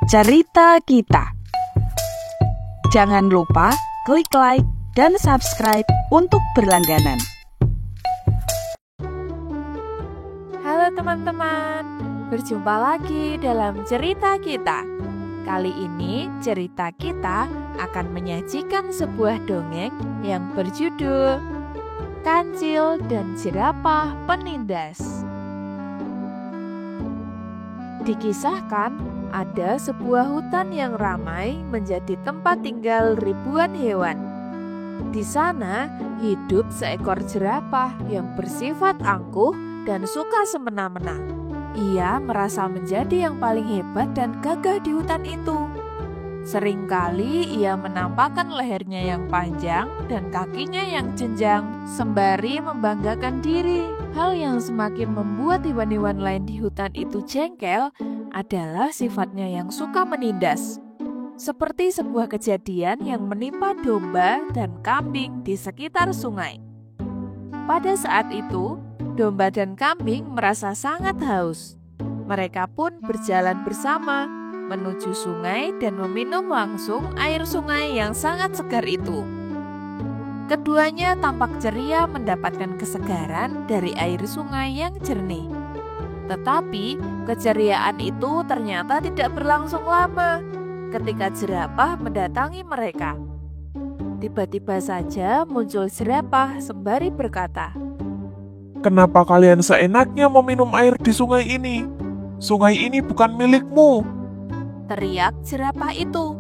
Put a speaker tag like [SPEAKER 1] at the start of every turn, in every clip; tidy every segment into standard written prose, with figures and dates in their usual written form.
[SPEAKER 1] cerita kita. Jangan lupa klik like dan subscribe untuk berlangganan.
[SPEAKER 2] Halo teman-teman, berjumpa lagi dalam cerita kita. Kali ini cerita kita akan menyajikan sebuah dongeng yang berjudul Kancil dan Jerapah Penindas. Dikisahkan, ada sebuah hutan yang ramai menjadi tempat tinggal ribuan hewan. Di sana hidup seekor jerapah yang bersifat angkuh dan suka semena-mena. Ia merasa menjadi yang paling hebat dan gagah di hutan itu. Seringkali ia menampakkan lehernya yang panjang dan kakinya yang jenjang, sembari membanggakan diri. Hal yang semakin membuat hewan-hewan lain di hutan itu jengkel adalah sifatnya yang suka menindas. Seperti sebuah kejadian yang menimpa domba dan kambing di sekitar sungai. Pada saat itu, domba dan kambing merasa sangat haus. Mereka pun berjalan bersama menuju sungai dan meminum langsung air sungai yang sangat segar itu. Keduanya tampak ceria mendapatkan kesegaran dari air sungai yang jernih. Tetapi keceriaan itu ternyata tidak berlangsung lama ketika jerapah mendatangi mereka. Tiba-tiba saja muncul jerapah sembari berkata,
[SPEAKER 3] "Kenapa kalian seenaknya meminum air di sungai ini? Sungai ini bukan milikmu,"
[SPEAKER 2] teriak jerapah itu.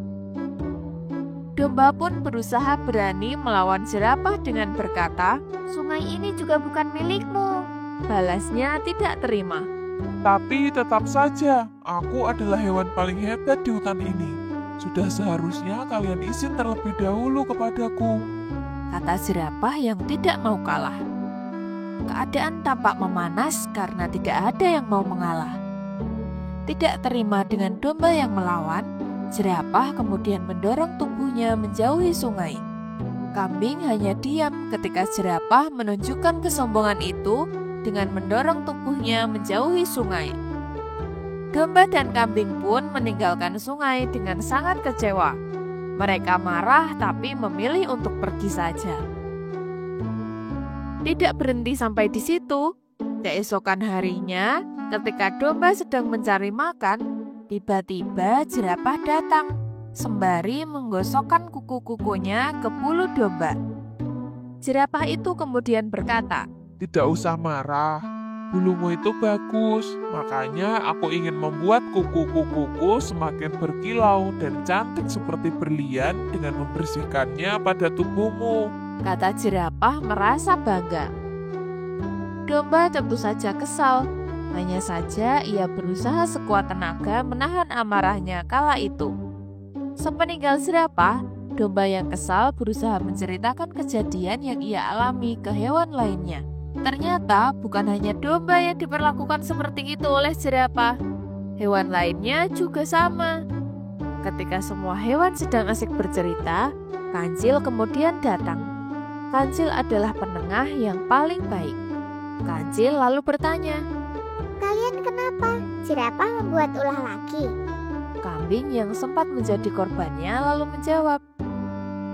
[SPEAKER 2] Domba pun berusaha berani melawan jerapah dengan berkata,
[SPEAKER 4] "Sungai ini juga bukan milikmu."
[SPEAKER 2] Balasnya tidak terima.
[SPEAKER 3] "Tapi tetap saja, aku adalah hewan paling hebat di hutan ini. Sudah seharusnya kalian izin terlebih dahulu kepadaku,"
[SPEAKER 2] kata jerapah yang tidak mau kalah. Keadaan tampak memanas karena tidak ada yang mau mengalah. Tidak terima dengan domba yang melawan, jerapah kemudian mendorong tubuhnya menjauhi sungai. Kambing hanya diam ketika jerapah menunjukkan kesombongan itu dengan mendorong tubuhnya menjauhi sungai. Domba dan kambing pun meninggalkan sungai dengan sangat kecewa. Mereka marah tapi memilih untuk pergi saja. Tidak berhenti sampai di situ. Keesokan harinya, ketika domba sedang mencari makan, tiba-tiba jerapah datang, sembari menggosokkan kuku-kukunya ke bulu domba. Jerapah itu kemudian berkata,
[SPEAKER 3] "Tidak usah marah, bulumu itu bagus. Makanya aku ingin membuat kuku-kukuku semakin berkilau dan cantik seperti berlian dengan membersihkannya pada tubuhmu,"
[SPEAKER 2] kata jerapah merasa bangga. Domba tentu saja kesal. Hanya saja ia berusaha sekuat tenaga menahan amarahnya kala itu. Sepeninggal jerapah, domba yang kesal berusaha menceritakan kejadian yang ia alami ke hewan lainnya. Ternyata bukan hanya domba yang diperlakukan seperti itu oleh jerapah. Hewan lainnya juga sama. Ketika semua hewan sedang asik bercerita, Kancil kemudian datang. Kancil adalah penengah yang paling baik. Kancil lalu bertanya,
[SPEAKER 4] "Kalian kenapa? Jerapah membuat ulah lagi?"
[SPEAKER 2] Kambing yang sempat menjadi korbannya lalu menjawab,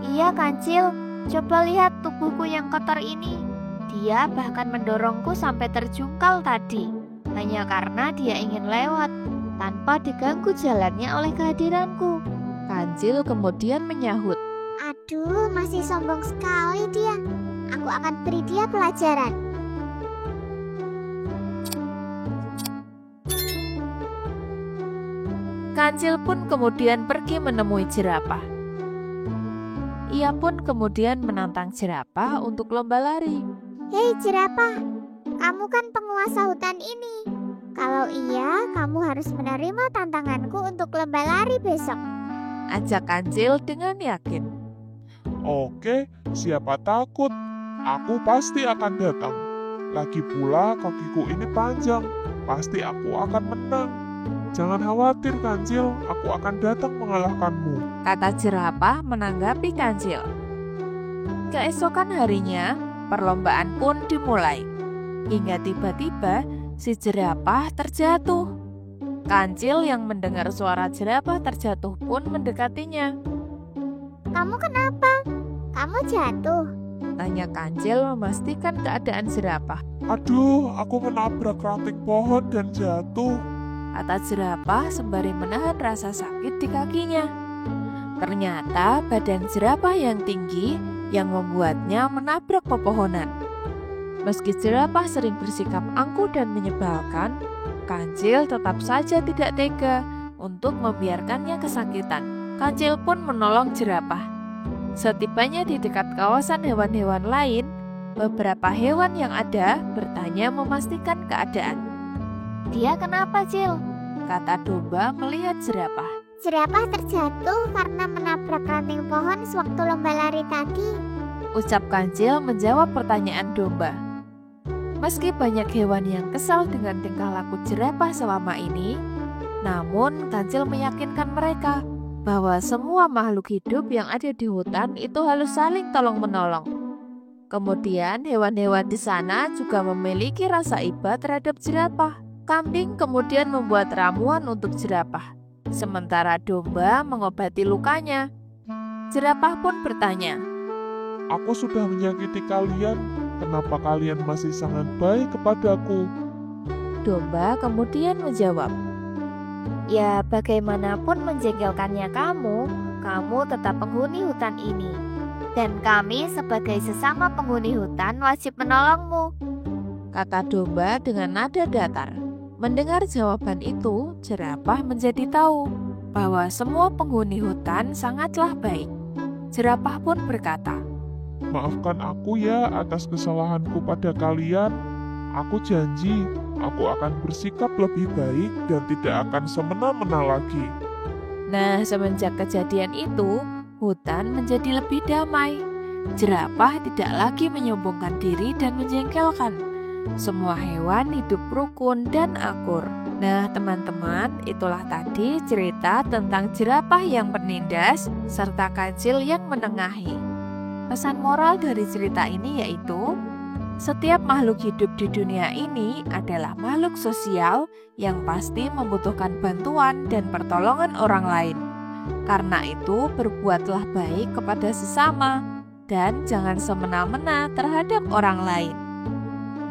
[SPEAKER 4] "Iya Kancil, coba lihat tubuhku yang kotor ini. Dia bahkan mendorongku sampai terjungkal tadi, hanya karena dia ingin lewat, tanpa diganggu jalannya oleh kehadiranku."
[SPEAKER 2] Kancil kemudian menyahut,
[SPEAKER 4] "Aduh, masih sombong sekali dia. Aku akan beri dia pelajaran."
[SPEAKER 2] Kancil pun kemudian pergi menemui jerapah. Ia pun kemudian menantang jerapah untuk lomba lari.
[SPEAKER 4] "Hei jerapah, kamu kan penguasa hutan ini. Kalau iya, kamu harus menerima tantanganku untuk lomba lari besok,"
[SPEAKER 2] ajak Kancil dengan yakin.
[SPEAKER 3] "Oke, siapa takut? Aku pasti akan datang. Lagi pula kakiku ini panjang, pasti aku akan menang. Jangan khawatir Kancil, aku akan datang mengalahkanmu,"
[SPEAKER 2] kata jerapah menanggapi Kancil. Keesokan harinya, perlombaan pun dimulai. Hingga tiba-tiba si jerapah terjatuh. Kancil yang mendengar suara jerapah terjatuh pun mendekatinya.
[SPEAKER 5] Kamu kenapa? Kamu jatuh.
[SPEAKER 2] Tanya Kancil memastikan keadaan jerapah.
[SPEAKER 3] Aduh, aku menabrak ranting pohon dan jatuh.
[SPEAKER 2] Kata jerapah sembari menahan rasa sakit di kakinya. Ternyata badan jerapah yang tinggi yang membuatnya menabrak pepohonan. Meski jerapah sering bersikap angkuh dan menyebalkan, Kancil tetap saja tidak tega untuk membiarkannya kesakitan. Kancil pun menolong jerapah. Setibanya di dekat kawasan hewan-hewan lain, beberapa hewan yang ada bertanya memastikan keadaan.
[SPEAKER 4] Dia kenapa, Cil?
[SPEAKER 2] Kata domba melihat jerapah.
[SPEAKER 5] Jerapah terjatuh karena menabrak ranting pohon sewaktu lomba lari tadi.
[SPEAKER 2] Ucap Kancil menjawab pertanyaan domba. Meski banyak hewan yang kesal dengan tingkah laku jerapah selama ini, namun Kancil meyakinkan mereka bahwa semua makhluk hidup yang ada di hutan itu harus saling tolong-menolong. Kemudian hewan-hewan di sana juga memiliki rasa iba terhadap jerapah. Kambing kemudian membuat ramuan untuk jerapah, sementara domba mengobati lukanya. Jerapah pun bertanya,
[SPEAKER 3] Aku sudah menyakiti kalian, kenapa kalian masih sangat baik kepadaku?
[SPEAKER 2] Domba kemudian menjawab,
[SPEAKER 4] Ya, bagaimanapun menjengkelkannya kamu tetap penghuni hutan ini. Dan kami sebagai sesama penghuni hutan wajib menolongmu.
[SPEAKER 2] kata domba dengan nada datar. Mendengar jawaban itu, jerapah menjadi tahu bahwa semua penghuni hutan sangatlah baik. Jerapah pun berkata,
[SPEAKER 3] Maafkan aku ya atas kesalahanku pada kalian. Aku janji, aku akan bersikap lebih baik dan tidak akan semena-mena lagi.
[SPEAKER 2] Nah, semenjak kejadian itu, hutan menjadi lebih damai. Jerapah tidak lagi menyombongkan diri dan menjengkelkan. Semua hewan hidup rukun dan akur. Nah, teman-teman, itulah tadi cerita tentang jerapah yang penindas serta kancil yang menengahi. Pesan moral dari cerita ini yaitu, setiap makhluk hidup di dunia ini adalah makhluk sosial yang pasti membutuhkan bantuan dan pertolongan orang lain. Karena itu, berbuatlah baik kepada sesama dan jangan semena-mena terhadap orang lain.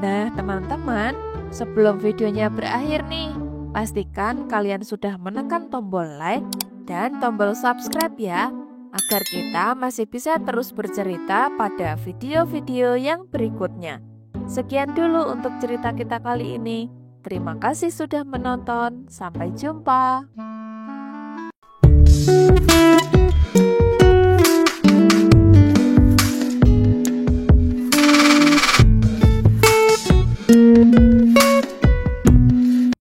[SPEAKER 2] Nah, teman-teman, sebelum videonya berakhir nih, pastikan kalian sudah menekan tombol like dan tombol subscribe ya, agar kita masih bisa terus bercerita pada video-video yang berikutnya. Sekian dulu untuk cerita kita kali ini. Terima kasih sudah menonton. Sampai jumpa.